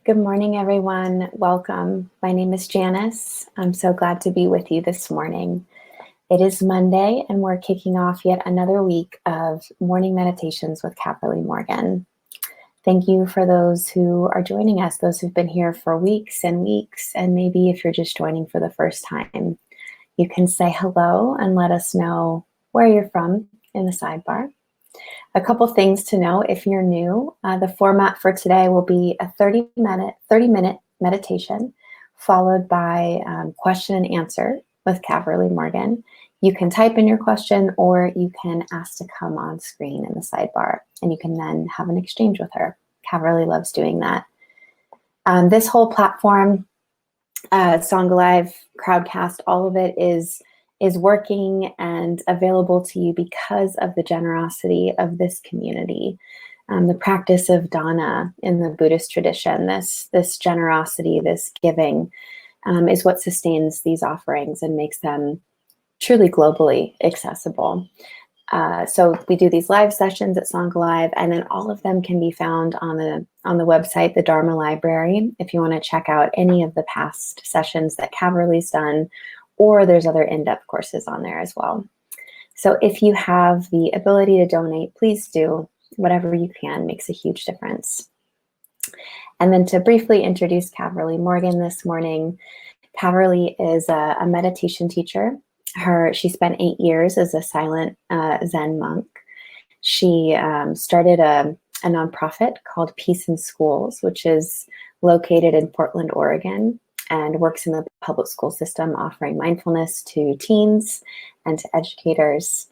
Good morning, everyone. Welcome. My name is Janice. I'm so glad to be with you this morning. It is Monday, and we're kicking off yet another week of morning meditations with Caverly Morgan. Thank you for those who are joining us, those who've been here for weeks and weeks, and maybe if you're just joining for the first time, you can say hello and let us know where you're from in the sidebar. A couple things to know if you're new. The format for today will be a 30-minute meditation followed by question and answer with Caverly Morgan. You can type in your question or you can ask to come on screen in the sidebar and you can then have an exchange with her. Caverly loves doing that. This whole platform, Sangha Live, Crowdcast, all of it is working and available to you because of the generosity of this community. The practice of dana in the Buddhist tradition, this generosity, this giving, is what sustains these offerings and makes them truly globally accessible. So we do these live sessions at Sangha Live, and then all of them can be found on the website, the Dharma Library, if you want to check out any of the past sessions that Caverly's done, or there's other in-depth courses on there as well. So if you have the ability to donate, please do. Whatever you can makes a huge difference. And then to briefly introduce Caverly Morgan this morning, Caverly is a meditation teacher. She spent 8 years as a silent Zen monk. She started a nonprofit called Peace in Schools, which is located in Portland, Oregon, and works in the public school system, offering mindfulness to teens and to educators.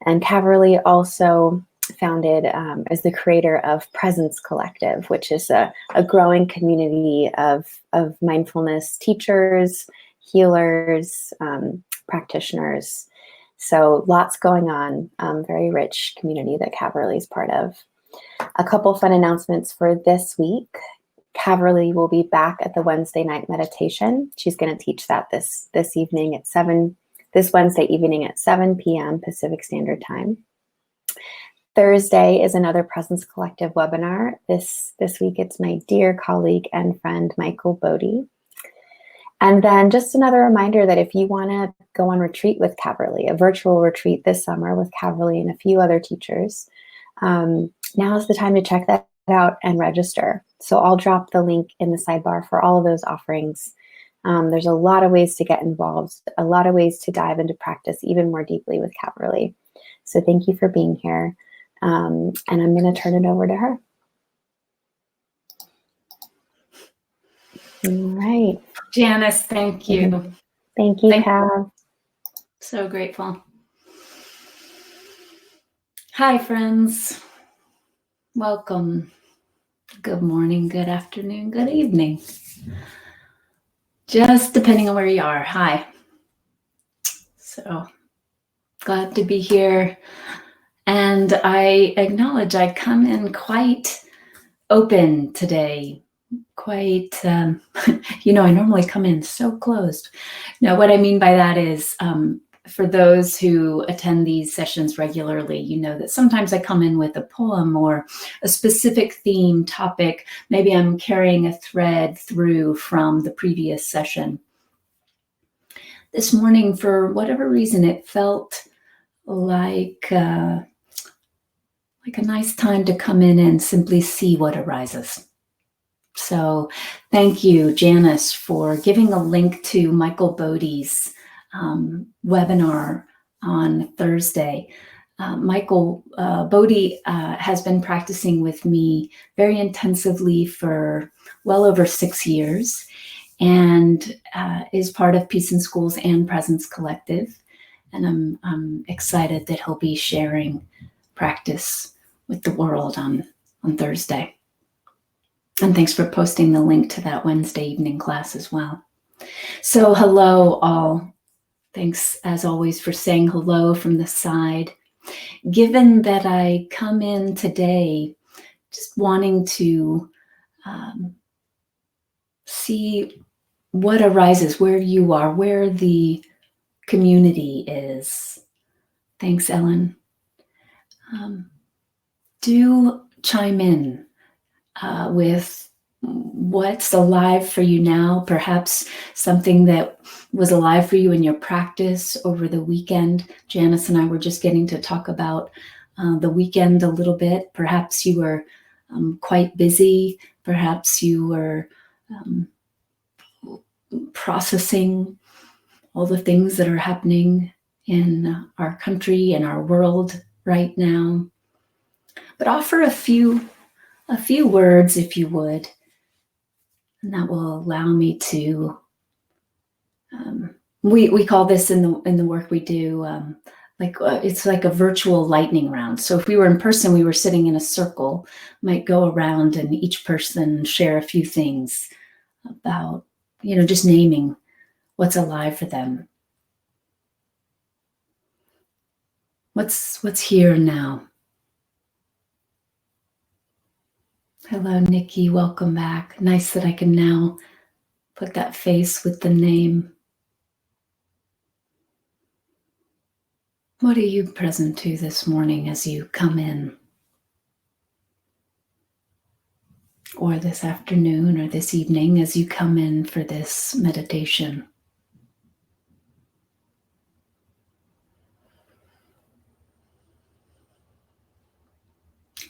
And Caverly also founded, as the creator of Presence Collective, which is a growing community of mindfulness teachers, healers, practitioners. So lots going on, very rich community that Caverly is part of. A couple fun announcements for this week. Caverly will be back at the Wednesday night meditation. She's going to teach that this Wednesday evening at 7 p.m. Pacific Standard Time. Thursday is another Presence Collective webinar. This week it's my dear colleague and friend, Michael Bodie. And then just another reminder that if you want to go on retreat with Caverly, a virtual retreat this summer with Caverly and a few other teachers, now is the time to check that out and register. So I'll drop the link in the sidebar for all of those offerings. There's a lot of ways to get involved, a lot of ways to dive into practice even more deeply with Caverly. So thank you for being here. And I'm going to turn it over to her. All right. Janice, thank you. Thank you, Cav. So grateful. Hi, friends. Welcome. Good morning, good afternoon, good evening. Just depending on where you are. Hi. So glad to be here. And I acknowledge I come in quite open today. Quite, I normally come in so closed. Now, what I mean by that is, for those who attend these sessions regularly, you know that sometimes I come in with a poem or a specific theme, topic. Maybe I'm carrying a thread through from the previous session. This morning, for whatever reason, it felt like a nice time to come in and simply see what arises. So thank you, Janice, for giving a link to Michael Bodie's webinar on Thursday. Michael Bodie has been practicing with me very intensively for well over 6 years and is part of Peace in Schools and Presence Collective. And I'm excited that he'll be sharing practice with the world on Thursday. And thanks for posting the link to that Wednesday evening class as well. So hello, all. Thanks, as always, for saying hello from the side. Given that I come in today just wanting to see what arises, where you are, where the community is. Thanks, Ellen. Do chime in with what's alive for you now, perhaps something that was alive for you in your practice over the weekend. Janice and I were just getting to talk about the weekend a little bit. Perhaps you were quite busy. Perhaps you were processing all the things that are happening in our country and our world right now. But offer a few words, if you would, and that will allow me to. We call this in the work we do it's like a virtual lightning round. So if we were in person, we were sitting in a circle, might go around and each person share a few things about, just naming what's alive for them. What's here now? Hello, Nikki. Welcome back. Nice that I can now put that face with the name. What are you present to this morning as you come in? Or this afternoon or this evening as you come in for this meditation?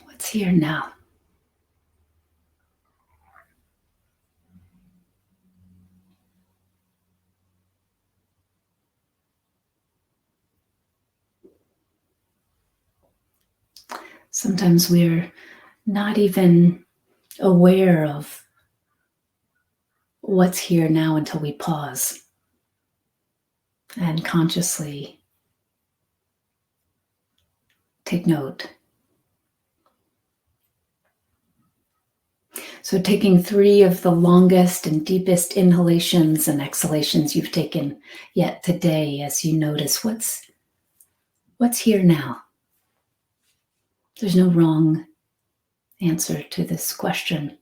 What's here now? Sometimes we're not even aware of what's here now until we pause and consciously take note. So taking 3 of the longest and deepest inhalations and exhalations you've taken yet today as you notice what's here now. There's no wrong answer to this question.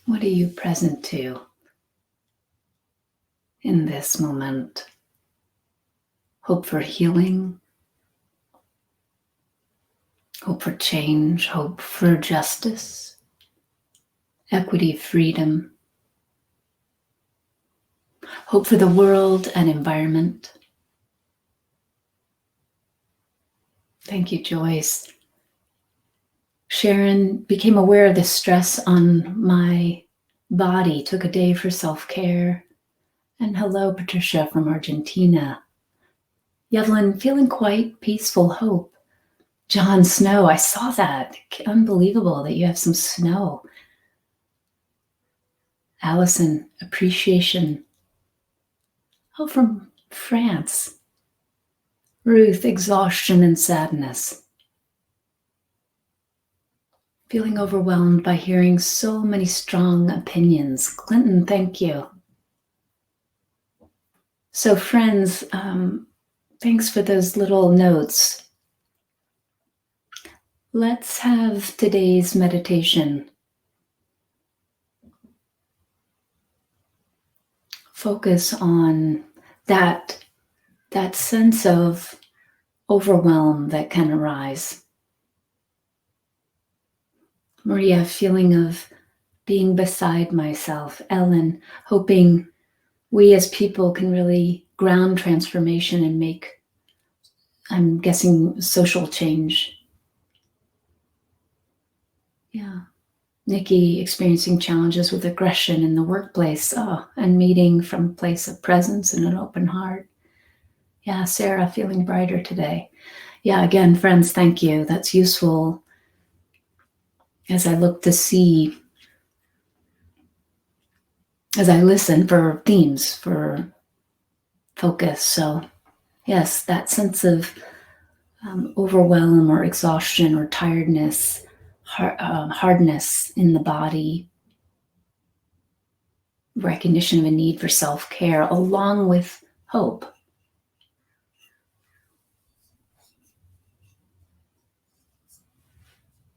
What are you present to in this moment? Hope for healing, hope for change, hope for justice, equity, freedom, hope for the world and environment. Thank you, Joyce. Sharon became aware of the stress on my body, took a day for self-care. And hello, Patricia from Argentina. Yevlin, feeling quite peaceful, hope. John, snow, I saw that. Unbelievable that you have some snow. Allison, appreciation. Oh, from France. Ruth, exhaustion and sadness. Feeling overwhelmed by hearing so many strong opinions. Clinton, thank you. So friends, thanks for those little notes. Let's have today's meditation focus on that sense of overwhelm that can arise. Maria, feeling of being beside myself. Ellen, hoping we as people can really ground transformation and make, I'm guessing, social change. Yeah. Nikki, experiencing challenges with aggression in the workplace, and meeting from a place of presence and an open heart. Yeah, Sarah, feeling brighter today. Yeah, again, friends, thank you. That's useful as I look to see, as I listen for themes, for focus. So yes, that sense of overwhelm or exhaustion or tiredness, hardness in the body. recognition of a need for self-care along with hope.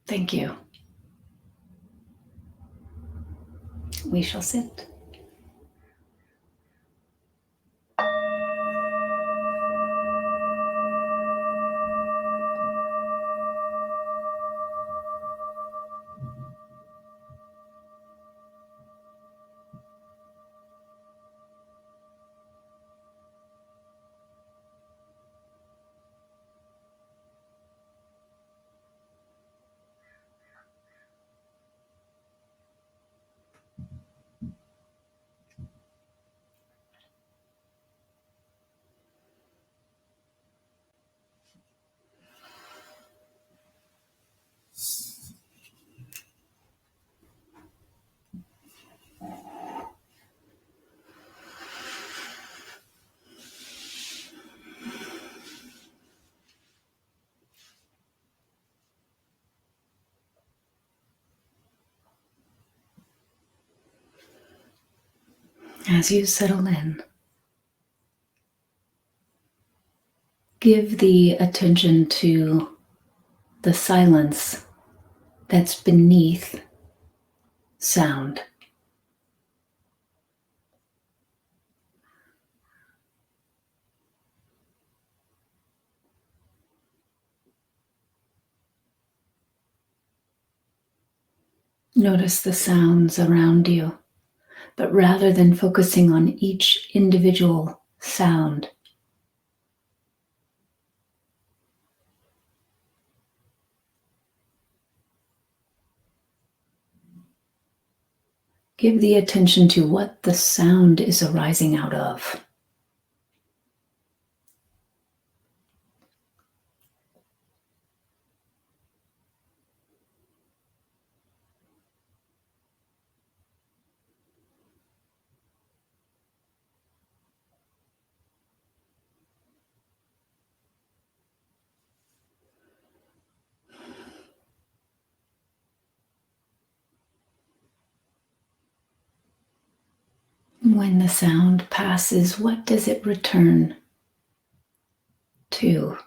Thank you. We shall sit. As you settle in, give the attention to the silence that's beneath sound. Notice the sounds around you, but rather than focusing on each individual sound, give the attention to what the sound is arising out of. When the sound passes, what does it return to?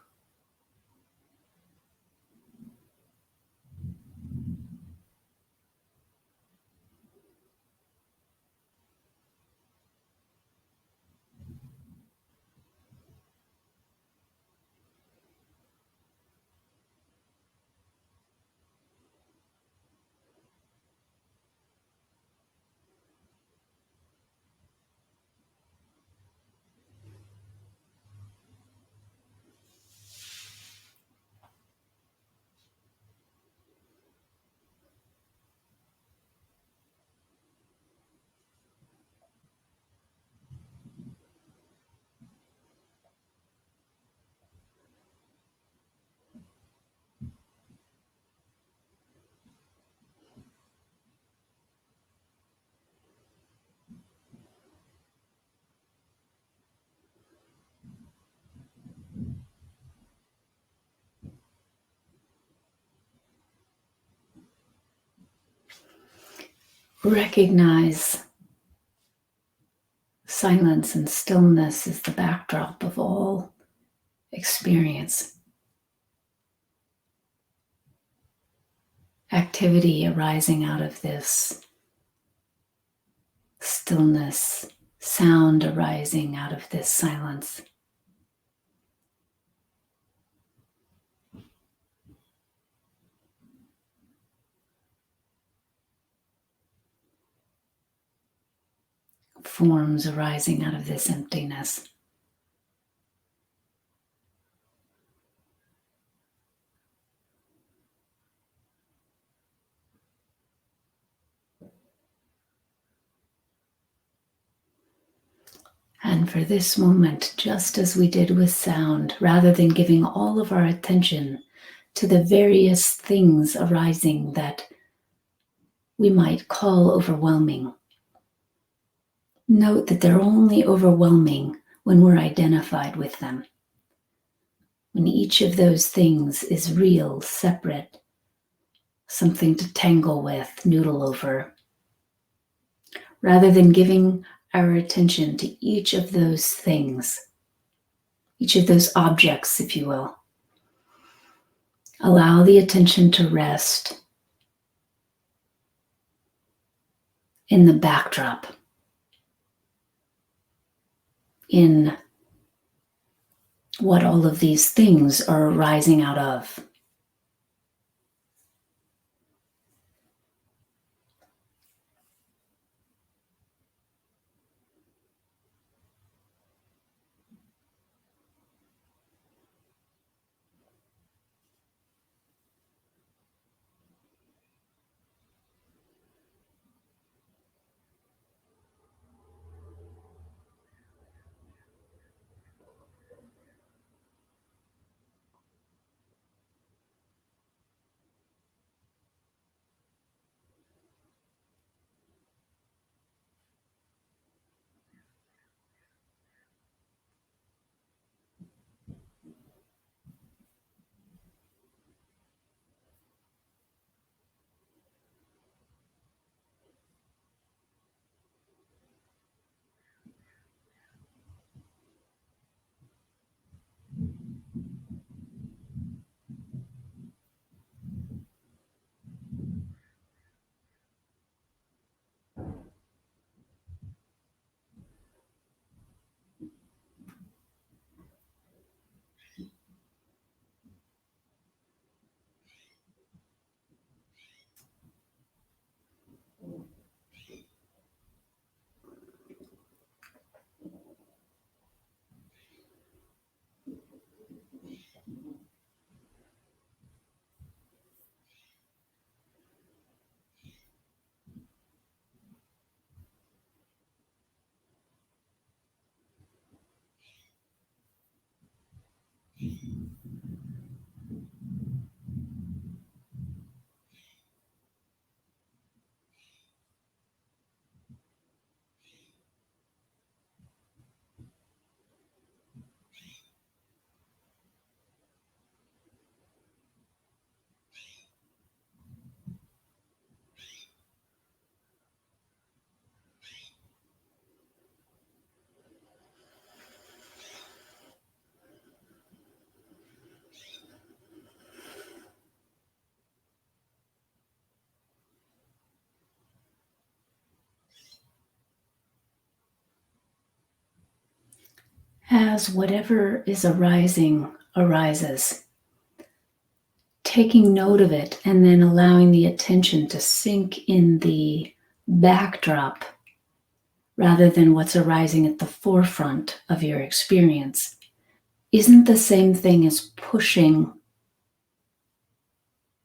Recognize silence and stillness is the backdrop of all experience. Activity arising out of this stillness, sound arising out of this silence. Forms arising out of this emptiness. And for this moment, just as we did with sound, rather than giving all of our attention to the various things arising that we might call overwhelming, note that they're only overwhelming when we're identified with them. When each of those things is real, separate, something to tangle with, noodle over. rather than giving our attention to each of those things, each of those objects, if you will. Allow the attention to rest in the backdrop, in what all of these things are arising out of. As whatever is arising arises, taking note of it and then allowing the attention to sink in the backdrop rather than what's arising at the forefront of your experience isn't the same thing as pushing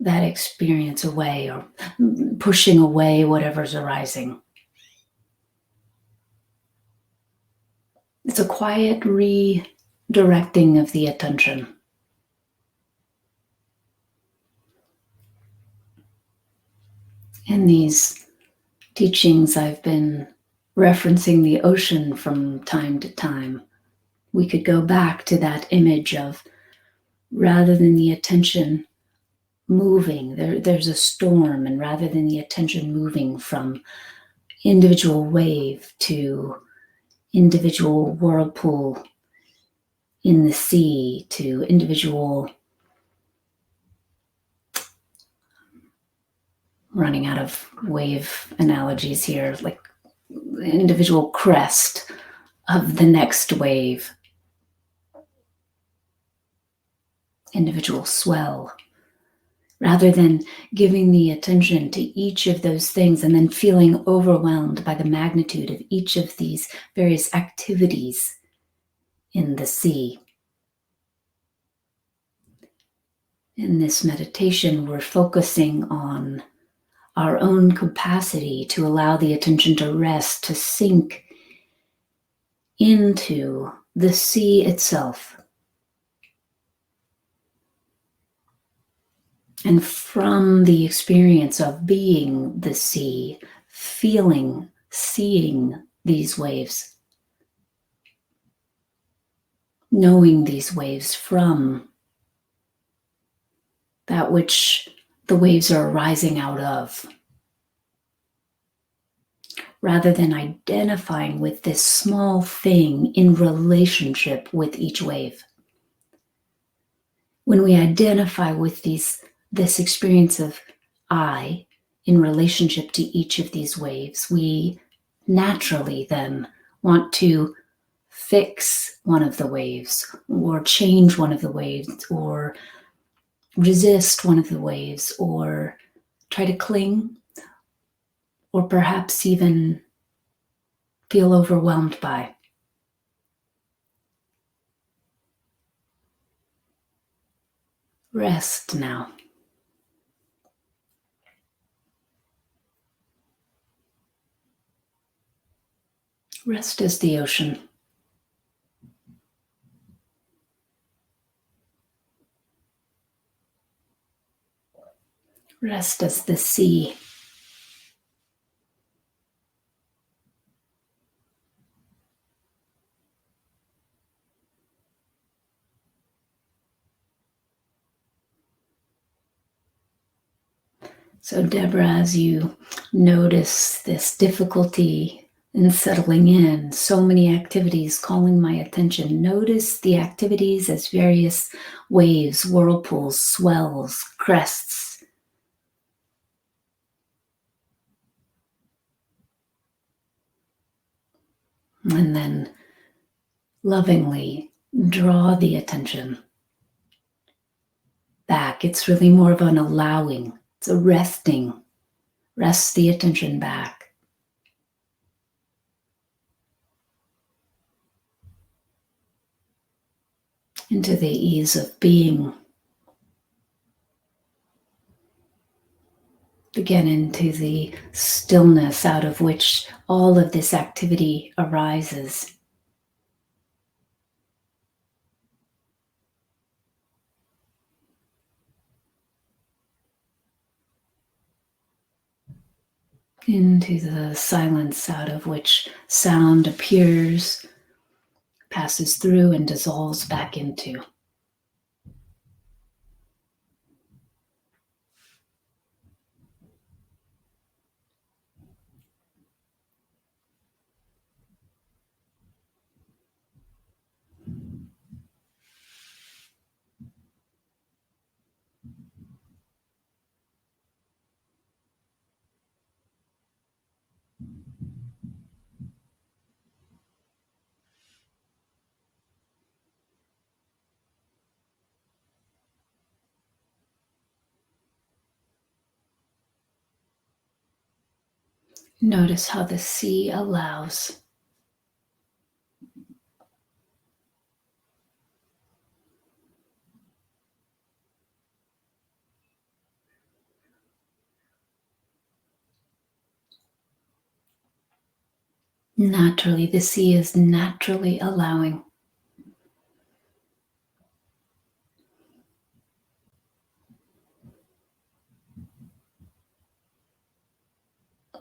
that experience away or pushing away whatever's arising. It's a quiet redirecting of the attention. In these teachings, I've been referencing the ocean from time to time. We could go back to that image of rather than the attention moving, there's a storm, and rather than the attention moving from individual wave to individual whirlpool in the sea to individual, running out of wave analogies here, like individual crest of the next wave, individual swell, rather than giving the attention to each of those things and then feeling overwhelmed by the magnitude of each of these various activities in the sea. In this meditation, we're focusing on our own capacity to allow the attention to rest, to sink into the sea itself. And from the experience of being the sea, feeling, seeing these waves, knowing these waves from that which the waves are arising out of, rather than identifying with this small thing in relationship with each wave. When we identify with this experience of I in relationship to each of these waves, we naturally then want to fix one of the waves, or change one of the waves, or resist one of the waves, or try to cling, or perhaps even feel overwhelmed by. Rest now. Rest as the ocean. Rest as the sea. So, Deborah, as you notice this difficulty in settling in, so many activities calling my attention, notice the activities as various waves, whirlpools, swells, crests. And then lovingly draw the attention back. It's really more of an allowing. It's a resting. Rest the attention back. Into the ease of being. Again, into the stillness out of which all of this activity arises. Into the silence out of which sound appears, passes through, and dissolves back into. Notice how the sea allows. Naturally, the sea is naturally allowing.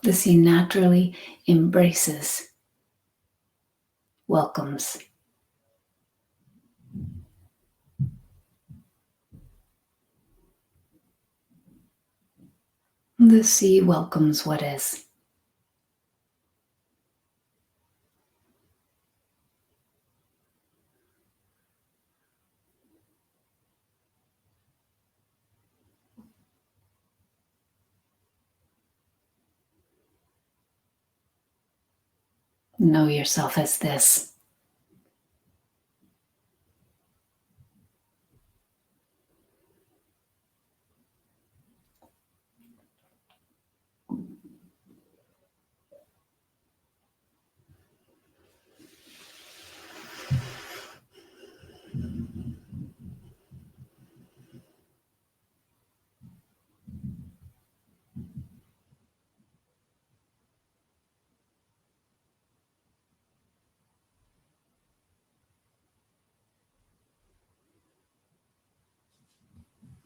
The sea naturally embraces, welcomes. The sea welcomes what is. Know yourself as this.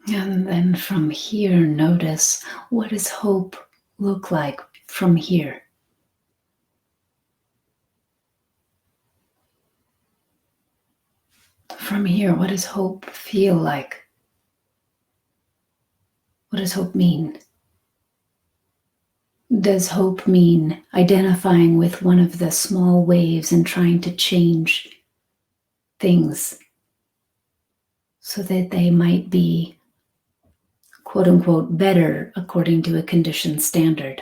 And then from here, notice, what does hope look like from here? From here, what does hope feel like? What does hope mean? Does hope mean identifying with one of the small waves and trying to change things so that they might be, quote unquote, better according to a conditioned standard?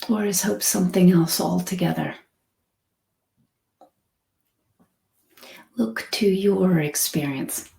Or is hope something else altogether? Look to your experience.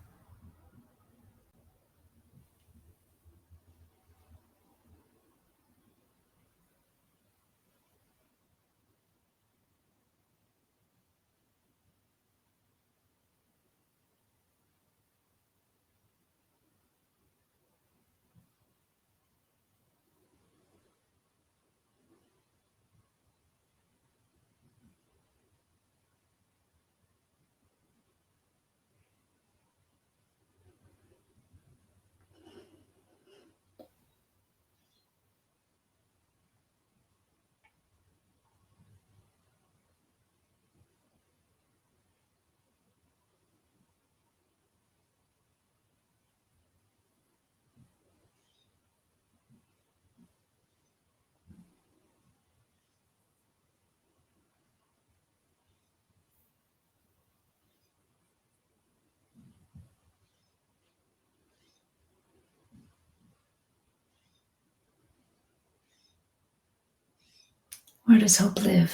Where does hope live?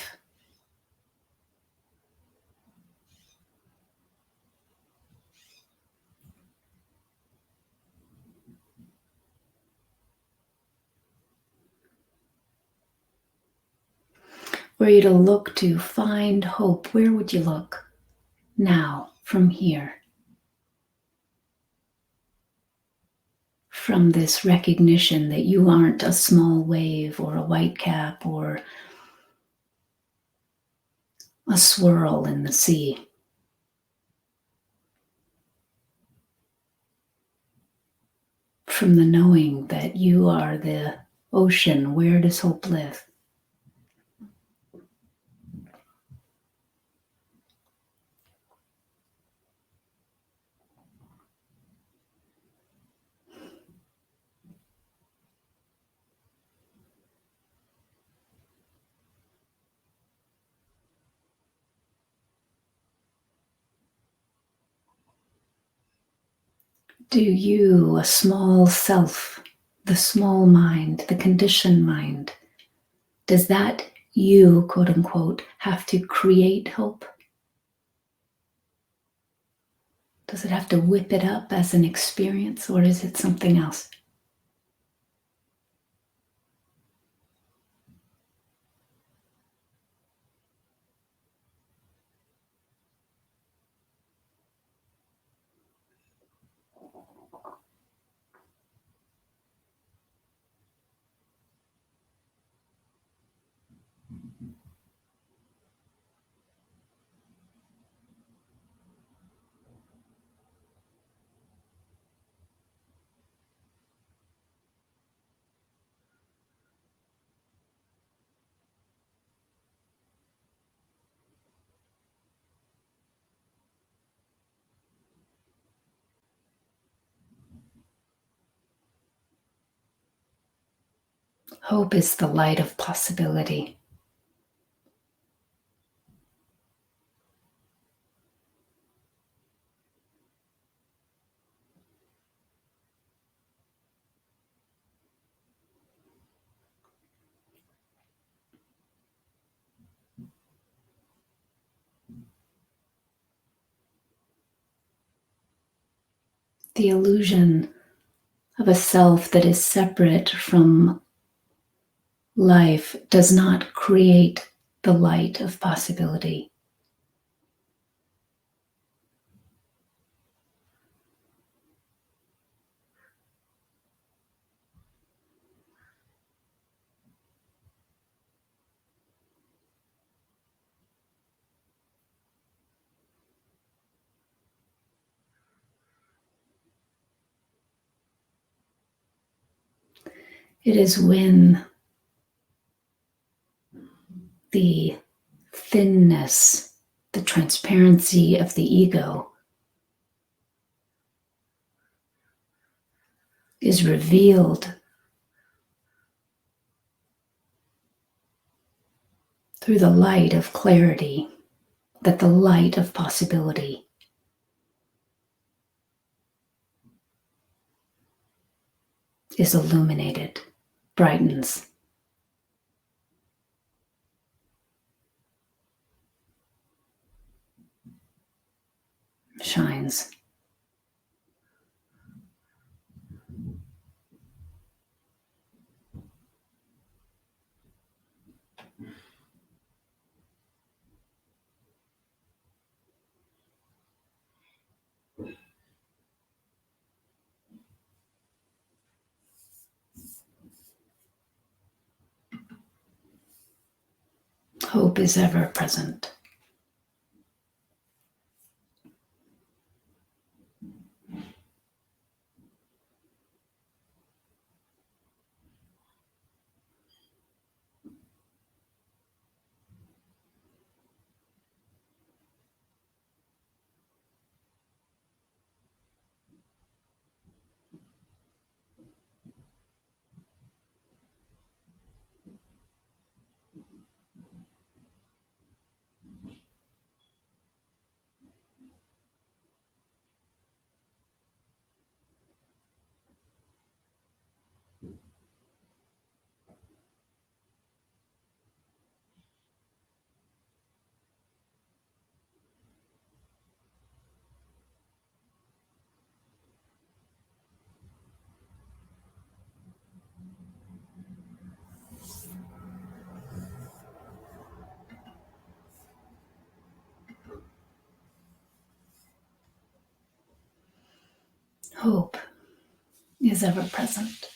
Were you to look to find hope, where would you look now, from here? From this recognition that you aren't a small wave or a whitecap or a swirl in the sea. From the knowing that you are the ocean, where does hope live? Do you, a small self, the small mind, the conditioned mind, does that you, quote unquote, have to create hope? Does it have to whip it up as an experience, or is it something else? Hope is the light of possibility. The illusion of a self that is separate from life does not create the light of possibility. It is when the thinness, the transparency of the ego is revealed through the light of clarity, that the light of possibility is illuminated, brightens, shines. Hope is ever present. Hope is ever present.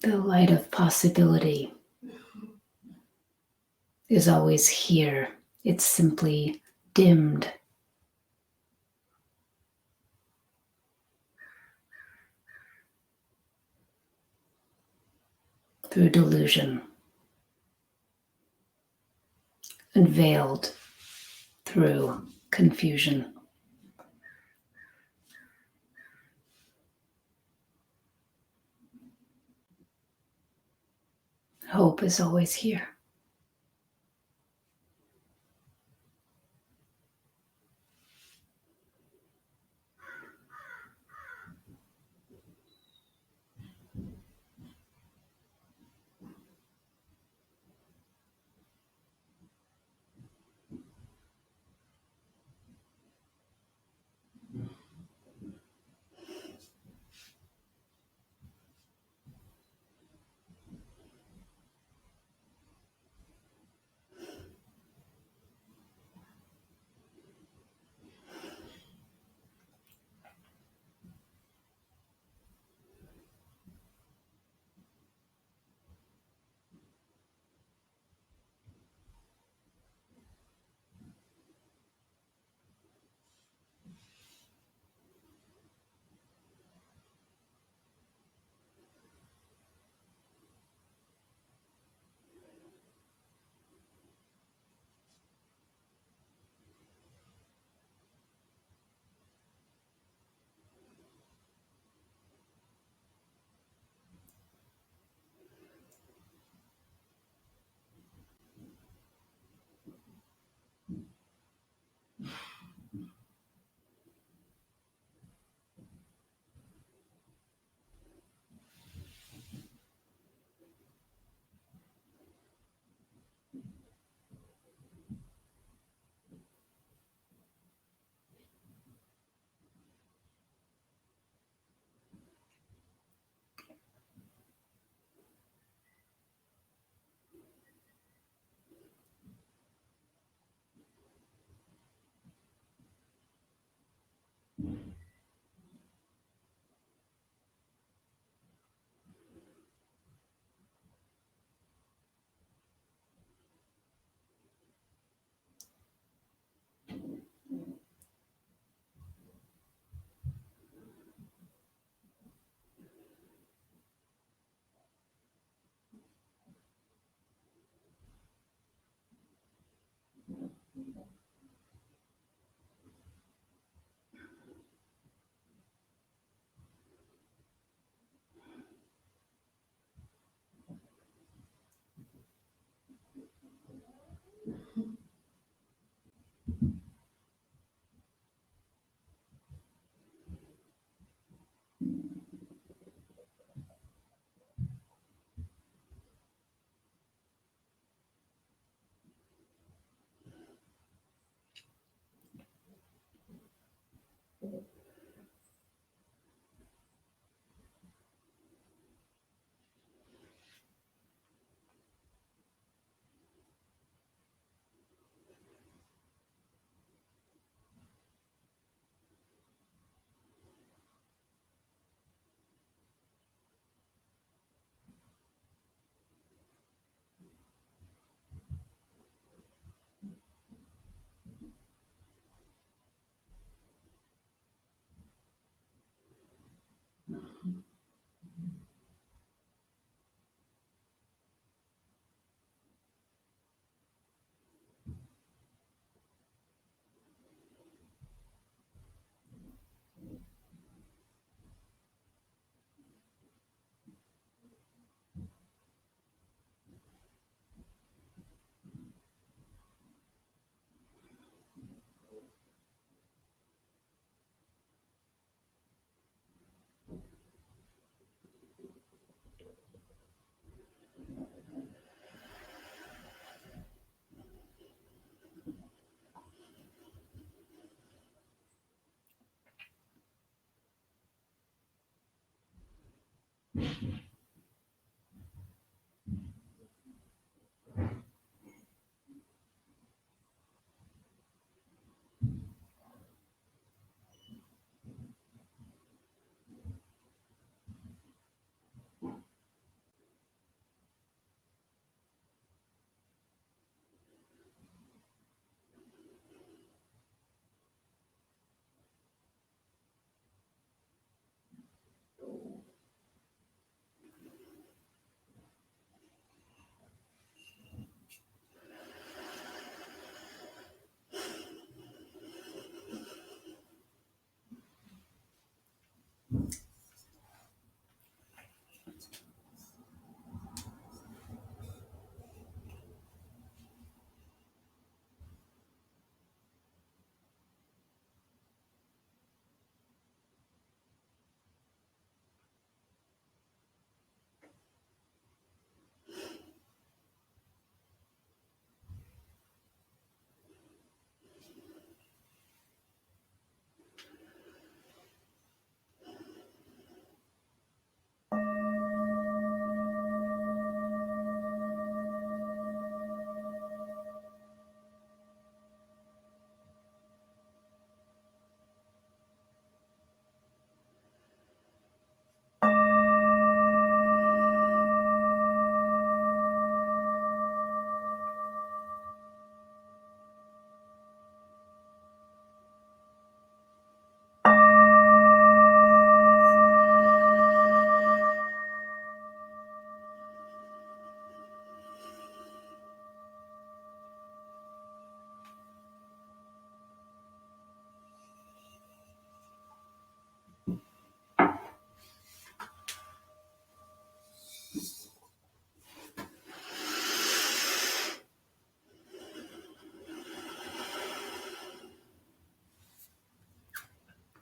The light of possibility is always here. It's simply dimmed through delusion and veiled through confusion. Hope is always here.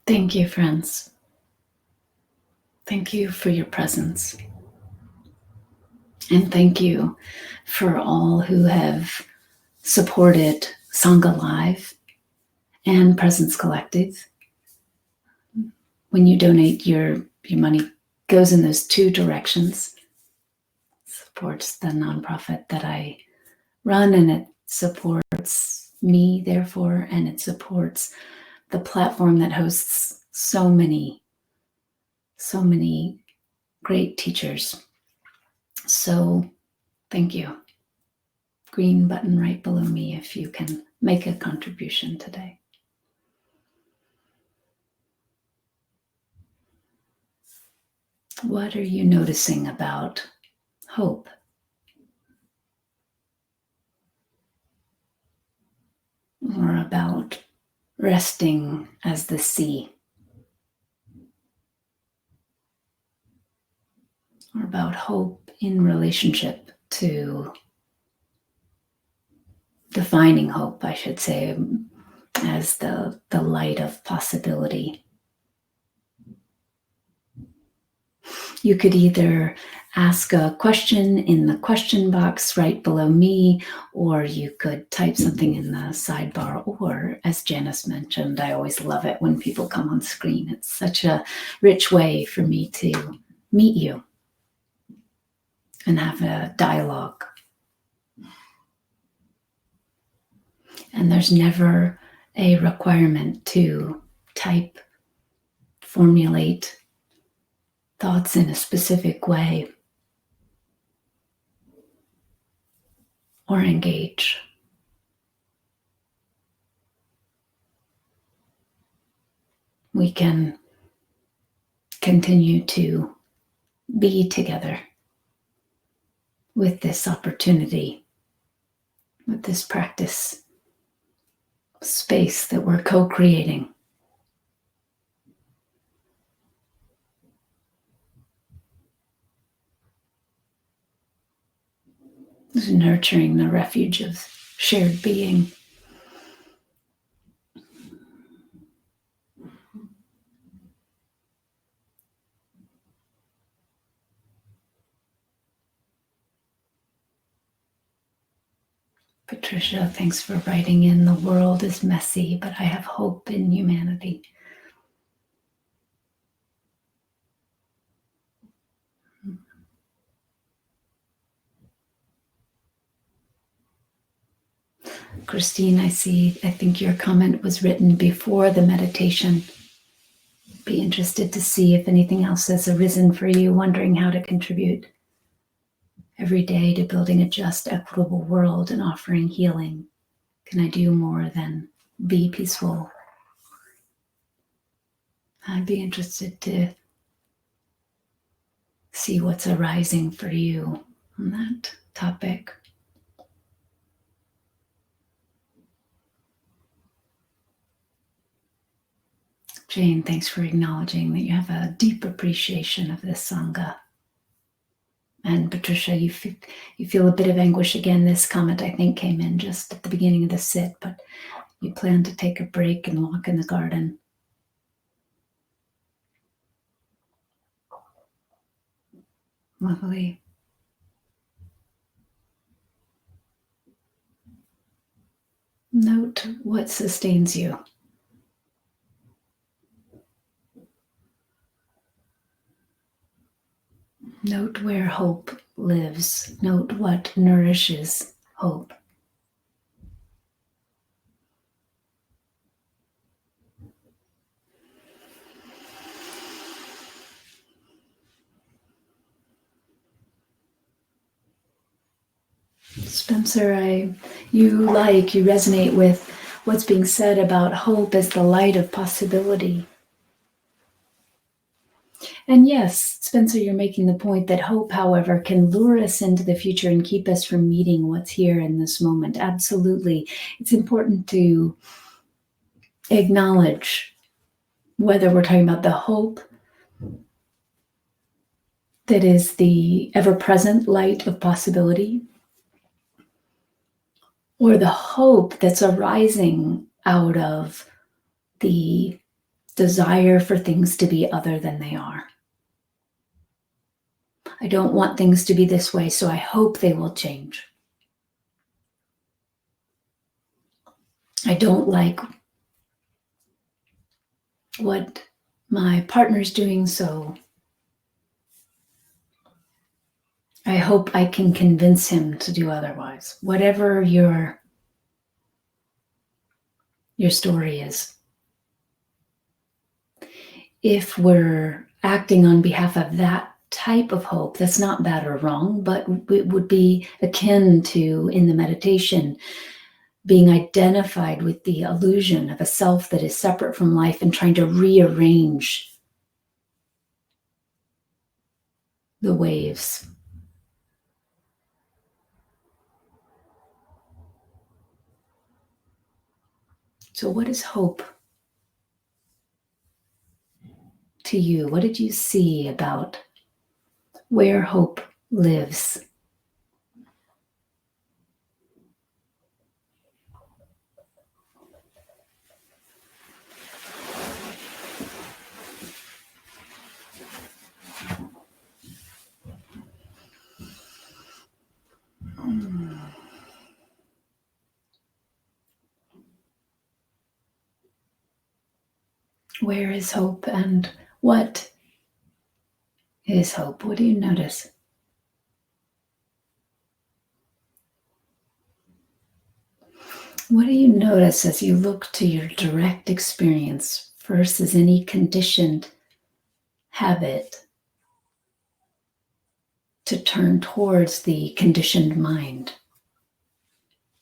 Thank you, friends. Thank you for your presence. And thank you for all who have supported Sangha Live and Presence Collective. When you donate, your money goes in those two directions. It supports the nonprofit that I run, and it supports me, therefore, and it supports the platform that hosts so many great teachers. So thank you. Green button right below me if you can make a contribution today. What are you noticing about hope? Or about resting as the sea? Or about hope in relationship to defining hope, I should say, as the light of possibility. You could either ask a question in the question box right below me, or you could type something in the sidebar, or as Janice mentioned, I always love it when people come on screen. It's such a rich way for me to meet you and have a dialogue. And there's never a requirement to type, formulate thoughts in a specific way, or engage. We can continue to be together with this opportunity, with this practice space that we're co-creating. This is nurturing the refuge of shared being. Patricia, thanks for writing in. The world is messy, but I have hope in humanity. Christine, I think your comment was written before the meditation. Be interested to see if anything else has arisen for you, wondering how to contribute every day to building a just, equitable world and offering healing. Can I do more than be peaceful? I'd be interested to see what's arising for you on that topic. Jane, thanks for acknowledging that you have a deep appreciation of this Sangha. And Patricia, you feel a bit of anguish again. This comment, I think, came in just at the beginning of the sit, but you plan to take a break and walk in the garden. Lovely. Note what sustains you. Note where hope lives. Note what nourishes hope. Spencer, you resonate with what's being said about hope as the light of possibility. And yes, Spencer, you're making the point that hope, however, can lure us into the future and keep us from meeting what's here in this moment. Absolutely. It's important to acknowledge whether we're talking about the hope that is the ever-present light of possibility, or the hope that's arising out of the desire for things to be other than they are. I don't want things to be this way, so I hope they will change. I don't like what my partner's doing, so I hope I can convince him to do otherwise. Whatever your story is. If we're acting on behalf of that type of hope, that's not bad or wrong, but it would be akin to, in the meditation, being identified with the illusion of a self that is separate from life and trying to rearrange the waves. So what is hope to you? What did you see about where hope lives? Where is hope, and what is hope? What do you notice? What do you notice as you look to your direct experience versus any conditioned habit to turn towards the conditioned mind?